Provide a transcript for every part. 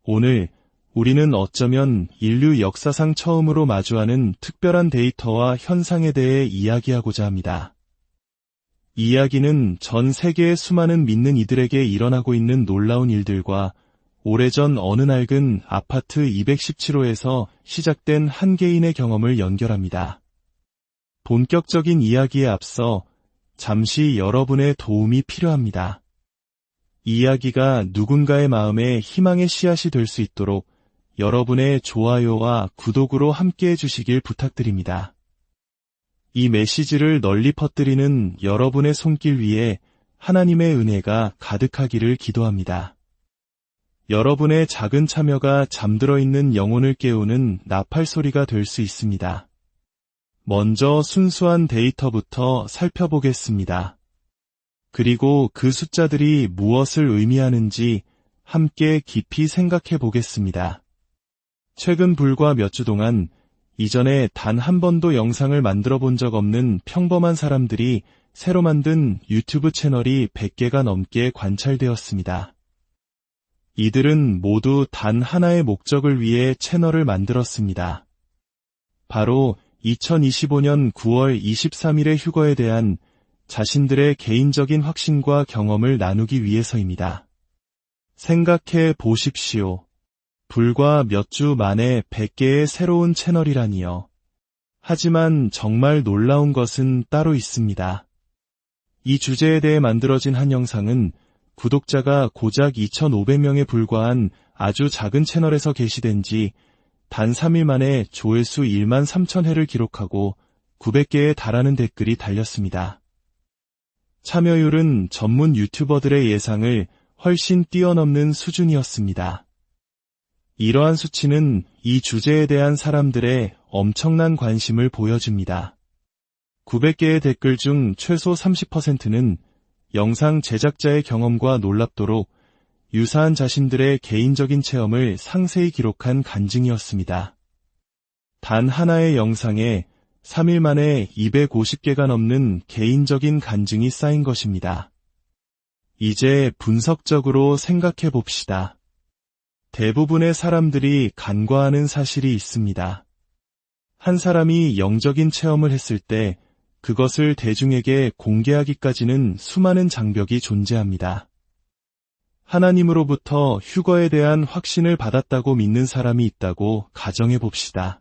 오늘 우리는 어쩌면 인류 역사상 처음으로 마주하는 특별한 데이터와 현상에 대해 이야기하고자 합니다. 이 이야기는 전 세계의 수많은 믿는 이들에게 일어나고 있는 놀라운 일들과 오래전 어느 낡은 아파트 217호에서 시작된 한 개인의 경험을 연결합니다. 본격적인 이야기에 앞서 잠시 여러분의 도움이 필요합니다. 이 이야기가 누군가의 마음에 희망의 씨앗이 될 수 있도록 여러분의 좋아요와 구독으로 함께해 주시길 부탁드립니다. 이 메시지를 널리 퍼뜨리는 여러분의 손길 위에 하나님의 은혜가 가득하기를 기도합니다. 여러분의 작은 참여가 잠들어 있는 영혼을 깨우는 나팔 소리가 될 수 있습니다. 먼저 순수한 데이터부터 살펴보겠습니다. 그리고 그 숫자들이 무엇을 의미하는지 함께 깊이 생각해 보겠습니다. 최근 불과 몇 주 동안 이전에 단 한 번도 영상을 만들어 본 적 없는 평범한 사람들이 새로 만든 유튜브 채널이 100개가 넘게 관찰되었습니다. 이들은 모두 단 하나의 목적을 위해 채널을 만들었습니다. 바로 2025년 9월 23일의 휴거에 대한 자신들의 개인적인 확신과 경험을 나누기 위해서입니다. 생각해 보십시오. 불과 몇 주 만에 100개의 새로운 채널이라니요. 하지만 정말 놀라운 것은 따로 있습니다. 이 주제에 대해 만들어진 한 영상은 구독자가 고작 2,500명에 불과한 아주 작은 채널에서 게시된 지 단 3일 만에 조회수 1만 3천 회를 기록하고 900개에 달하는 댓글이 달렸습니다. 참여율은 전문 유튜버들의 예상을 훨씬 뛰어넘는 수준이었습니다. 이러한 수치는 이 주제에 대한 사람들의 엄청난 관심을 보여줍니다. 900개의 댓글 중 최소 30%는 영상 제작자의 경험과 놀랍도록 유사한 자신들의 개인적인 체험을 상세히 기록한 간증이었습니다. 단 하나의 영상에 3일 만에 250개가 넘는 개인적인 간증이 쌓인 것입니다. 이제 분석적으로 생각해 봅시다. 대부분의 사람들이 간과하는 사실이 있습니다. 한 사람이 영적인 체험을 했을 때 그것을 대중에게 공개하기까지는 수많은 장벽이 존재합니다. 하나님으로부터 휴거에 대한 확신을 받았다고 믿는 사람이 있다고 가정해 봅시다.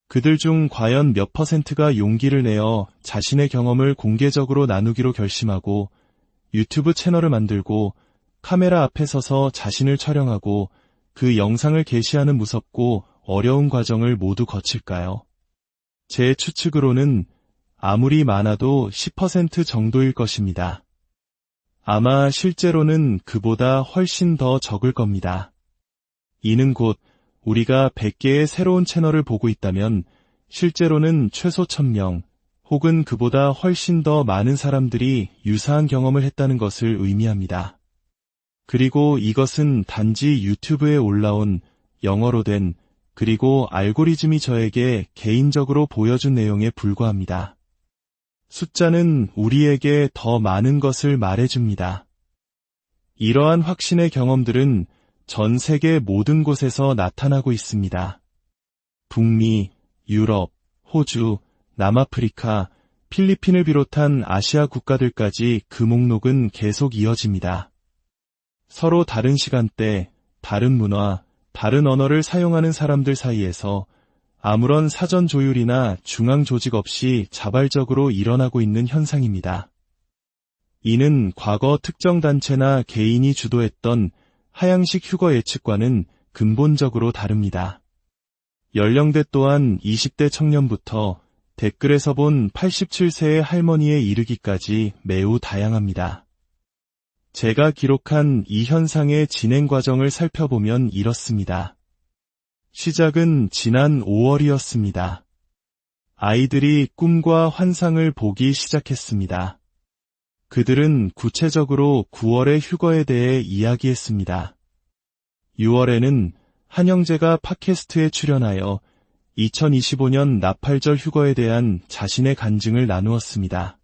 그들 중 과연 몇 %가 용기를 내어 자신의 경험을 공개적으로 나누기로 결심하고 유튜브 채널을 만들고 카메라 앞에 서서 자신을 촬영하고 그 영상을 게시하는 무섭고 어려운 과정을 모두 거칠까요? 제 추측으로는 아무리 많아도 10% 정도일 것입니다. 아마 실제로는 그보다 훨씬 더 적을 겁니다. 이는 곧 우리가 100개의 새로운 채널을 보고 있다면 실제로는 최소 1000명 혹은 그보다 훨씬 더 많은 사람들이 유사한 경험을 했다는 것을 의미합니다. 그리고 이것은 단지 유튜브에 올라온 영어로 된 그리고 알고리즘이 저에게 개인적으로 보여준 내용에 불과합니다. 숫자는 우리에게 더 많은 것을 말해줍니다. 이러한 확신의 경험들은 전 세계 모든 곳에서 나타나고 있습니다. 북미, 유럽, 호주, 남아프리카, 필리핀을 비롯한 아시아 국가들까지 그 목록은 계속 이어집니다. 서로 다른 시간대, 다른 문화, 다른 언어를 사용하는 사람들 사이에서 아무런 사전 조율이나 중앙 조직 없이 자발적으로 일어나고 있는 현상입니다. 이는 과거 특정 단체나 개인이 주도했던 하향식 휴거 예측과는 근본적으로 다릅니다. 연령대 또한 20대 청년부터 댓글에서 본 87세의 할머니에 이르기까지 매우 다양합니다. 제가 기록한 이 현상의 진행 과정을 살펴보면 이렇습니다. 시작은 지난 5월이었습니다. 아이들이 꿈과 환상을 보기 시작했습니다. 그들은 구체적으로 9월의 휴거에 대해 이야기했습니다. 6월에는 한 형제가 팟캐스트에 출연하여 2025년 나팔절 휴거에 대한 자신의 간증을 나누었습니다.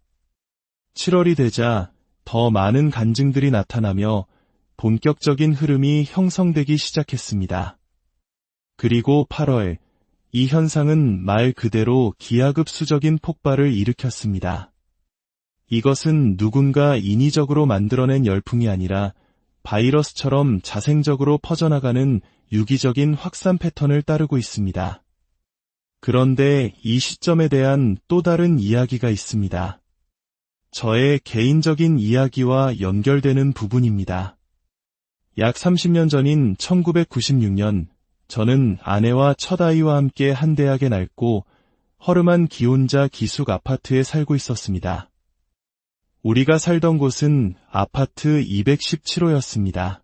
7월이 되자 더 많은 간증들이 나타나며 본격적인 흐름이 형성되기 시작했습니다. 그리고 8월, 이 현상은 말 그대로 기하급수적인 폭발을 일으켰습니다. 이것은 누군가 인위적으로 만들어낸 열풍이 아니라 바이러스처럼 자생적으로 퍼져나가는 유기적인 확산 패턴을 따르고 있습니다. 그런데 이 시점에 대한 또 다른 이야기가 있습니다. 저의 개인적인 이야기와 연결되는 부분입니다. 약 30년 전인 1996년, 저는 아내와 첫 아이와 함께 한 대학에 낡고 허름한 기혼자 기숙 아파트에 살고 있었습니다. 우리가 살던 곳은 아파트 217호였습니다.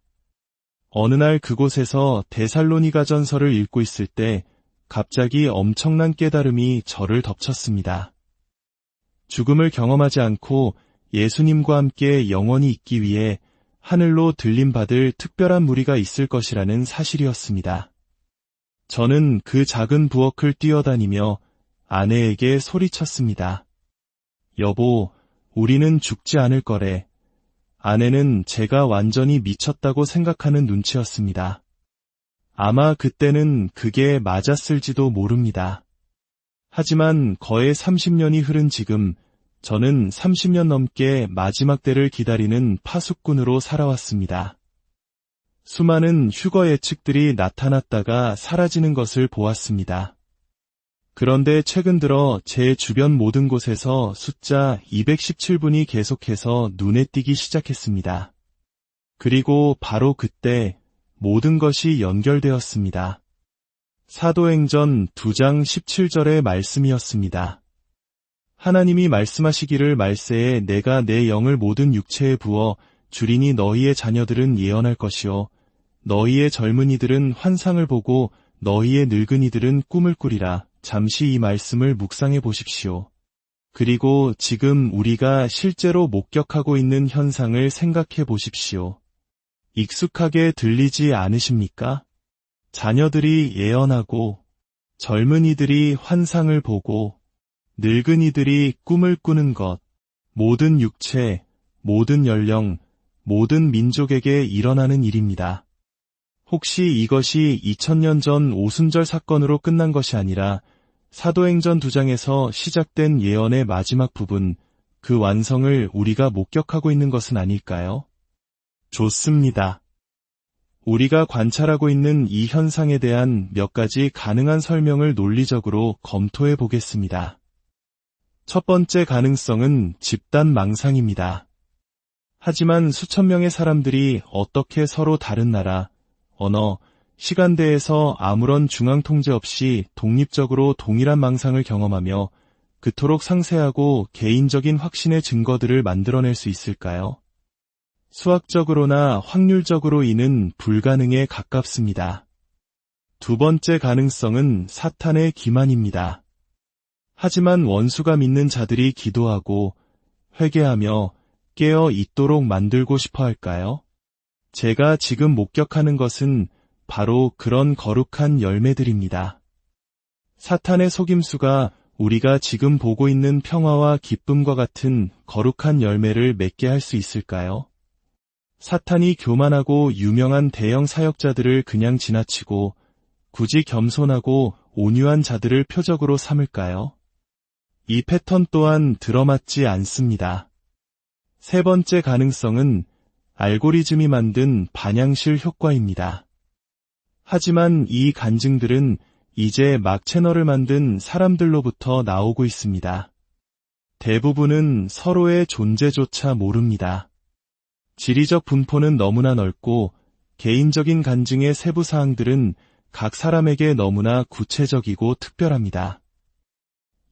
어느 날 그곳에서 데살로니가 전서를 읽고 있을 때 갑자기 엄청난 깨달음이 저를 덮쳤습니다. 죽음을 경험하지 않고 예수님과 함께 영원히 있기 위해 하늘로 들림받을 특별한 무리가 있을 것이라는 사실이었습니다. 저는 그 작은 부엌을 뛰어다니며 아내에게 소리쳤습니다. 여보, 우리는 죽지 않을 거래. 아내는 제가 완전히 미쳤다고 생각하는 눈치였습니다. 아마 그때는 그게 맞았을지도 모릅니다. 하지만 거의 30년이 흐른 지금, 저는 30년 넘게 마지막 때를 기다리는 파수꾼으로 살아왔습니다. 수많은 휴거 예측들이 나타났다가 사라지는 것을 보았습니다. 그런데 최근 들어 제 주변 모든 곳에서 숫자 217분이 계속해서 눈에 띄기 시작했습니다. 그리고 바로 그때 모든 것이 연결되었습니다. 사도행전 2장 17절의 말씀이었습니다. 하나님이 말씀하시기를 말세에 내가 내 영을 모든 육체에 부어 주리니 너희의 자녀들은 예언할 것이요 너희의 젊은이들은 환상을 보고 너희의 늙은이들은 꿈을 꾸리라. 잠시 이 말씀을 묵상해 보십시오. 그리고 지금 우리가 실제로 목격하고 있는 현상을 생각해 보십시오. 익숙하게 들리지 않으십니까? 자녀들이 예언하고, 젊은이들이 환상을 보고, 늙은이들이 꿈을 꾸는 것, 모든 육체, 모든 연령, 모든 민족에게 일어나는 일입니다. 혹시 이것이 2000년 전 오순절 사건으로 끝난 것이 아니라 사도행전 2장에서 시작된 예언의 마지막 부분, 그 완성을 우리가 목격하고 있는 것은 아닐까요? 좋습니다. 우리가 관찰하고 있는 이 현상에 대한 몇 가지 가능한 설명을 논리적으로 검토해 보겠습니다. 첫 번째 가능성은 집단 망상입니다. 하지만 수천 명의 사람들이 어떻게 서로 다른 나라, 언어, 시간대에서 아무런 중앙 통제 없이 독립적으로 동일한 망상을 경험하며 그토록 상세하고 개인적인 확신의 증거들을 만들어낼 수 있을까요? 수학적으로나 확률적으로 이는 불가능에 가깝습니다. 두 번째 가능성은 사탄의 기만입니다. 하지만 원수가 믿는 자들이 기도하고 회개하며 깨어 있도록 만들고 싶어 할까요? 제가 지금 목격하는 것은 바로 그런 거룩한 열매들입니다. 사탄의 속임수가 우리가 지금 보고 있는 평화와 기쁨과 같은 거룩한 열매를 맺게 할 수 있을까요? 사탄이 교만하고 유명한 대형 사역자들을 그냥 지나치고 굳이 겸손하고 온유한 자들을 표적으로 삼을까요? 이 패턴 또한 들어맞지 않습니다. 세 번째 가능성은 알고리즘이 만든 반향실 효과입니다. 하지만 이 간증들은 이제 막 채널을 만든 사람들로부터 나오고 있습니다. 대부분은 서로의 존재조차 모릅니다. 지리적 분포는 너무나 넓고 개인적인 간증의 세부 사항들은 각 사람에게 너무나 구체적이고 특별합니다.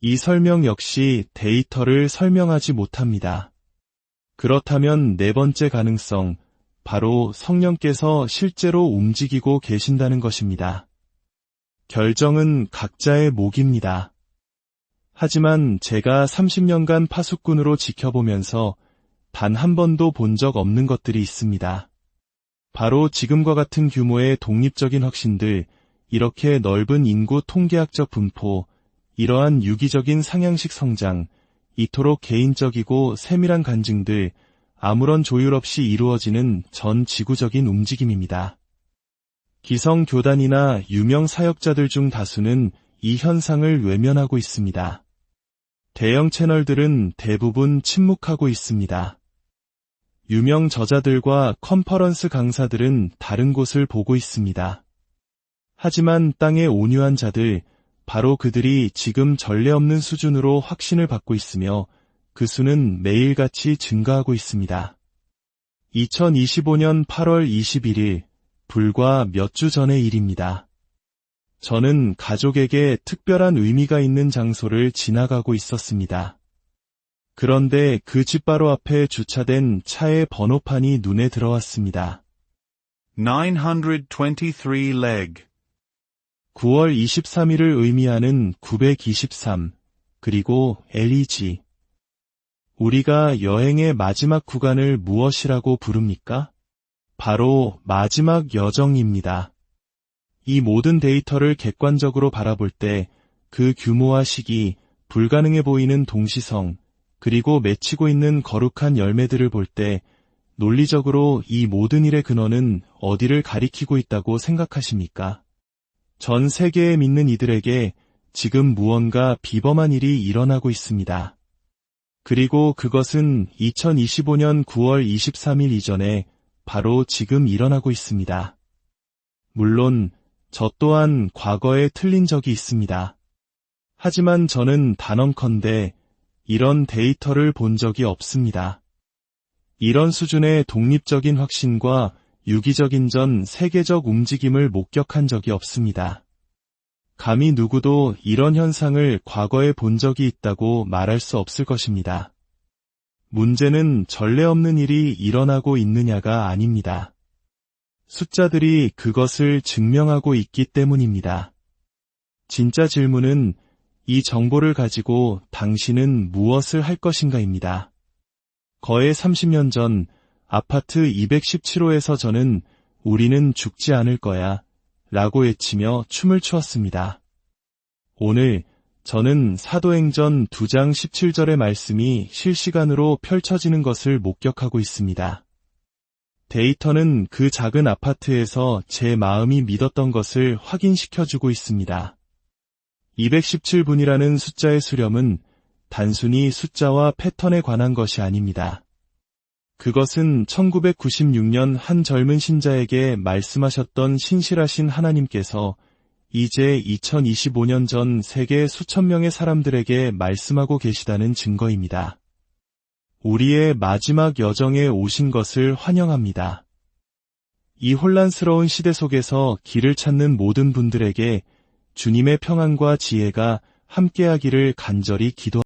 이 설명 역시 데이터를 설명하지 못합니다. 그렇다면 네 번째 가능성, 바로 성령께서 실제로 움직이고 계신다는 것입니다. 결정은 각자의 몫입니다. 하지만 제가 30년간 파수꾼으로 지켜보면서 단 한 번도 본 적 없는 것들이 있습니다. 바로 지금과 같은 규모의 독립적인 확신들, 이렇게 넓은 인구 통계학적 분포, 이러한 유기적인 상향식 성장, 이토록 개인적이고 세밀한 간증들, 아무런 조율 없이 이루어지는 전 지구적인 움직임입니다. 기성 교단이나 유명 사역자들 중 다수는 이 현상을 외면하고 있습니다. 대형 채널들은 대부분 침묵하고 있습니다. 유명 저자들과 컨퍼런스 강사들은 다른 곳을 보고 있습니다. 하지만 땅의 온유한 자들, 바로 그들이 지금 전례 없는 수준으로 확신을 받고 있으며 그 수는 매일같이 증가하고 있습니다. 2025년 8월 21일, 불과 몇 주 전의 일입니다. 저는 가족에게 특별한 의미가 있는 장소를 지나가고 있었습니다. 그런데 그 집 바로 앞에 주차된 차의 번호판이 눈에 들어왔습니다. 923 leg. 9월 23일을 의미하는 923, 그리고 LEG. 우리가 여행의 마지막 구간을 무엇이라고 부릅니까? 바로 마지막 여정입니다. 이 모든 데이터를 객관적으로 바라볼 때 그 규모와 시기, 불가능해 보이는 동시성, 그리고 맺히고 있는 거룩한 열매들을 볼 때 논리적으로 이 모든 일의 근원은 어디를 가리키고 있다고 생각하십니까? 전 세계에 믿는 이들에게 지금 무언가 비범한 일이 일어나고 있습니다. 그리고 그것은 2025년 9월 23일 이전에 바로 지금 일어나고 있습니다. 물론 저 또한 과거에 틀린 적이 있습니다. 하지만 저는 단언컨대 이런 데이터를 본 적이 없습니다. 이런 수준의 독립적인 확신과 유기적인 전 세계적 움직임을 목격한 적이 없습니다. 감히 누구도 이런 현상을 과거에 본 적이 있다고 말할 수 없을 것입니다. 문제는 전례 없는 일이 일어나고 있느냐가 아닙니다. 숫자들이 그것을 증명하고 있기 때문입니다. 진짜 질문은 이 정보를 가지고 당신은 무엇을 할 것인가입니다. 거의 30년 전 아파트 217호에서 저는 우리는 죽지 않을 거야 라고 외치며 춤을 추었습니다. 오늘 저는 사도행전 2장 17절의 말씀이 실시간으로 펼쳐지는 것을 목격하고 있습니다. 데이터는 그 작은 아파트에서 제 마음이 믿었던 것을 확인시켜주고 있습니다. 217분이라는 숫자의 수렴은 단순히 숫자와 패턴에 관한 것이 아닙니다. 그것은 1996년 한 젊은 신자에게 말씀하셨던 신실하신 하나님께서 이제 2025년 전 세계 수천 명의 사람들에게 말씀하고 계시다는 증거입니다. 우리의 마지막 여정에 오신 것을 환영합니다. 이 혼란스러운 시대 속에서 길을 찾는 모든 분들에게 주님의 평안과 지혜가 함께하기를 간절히 기도합니다.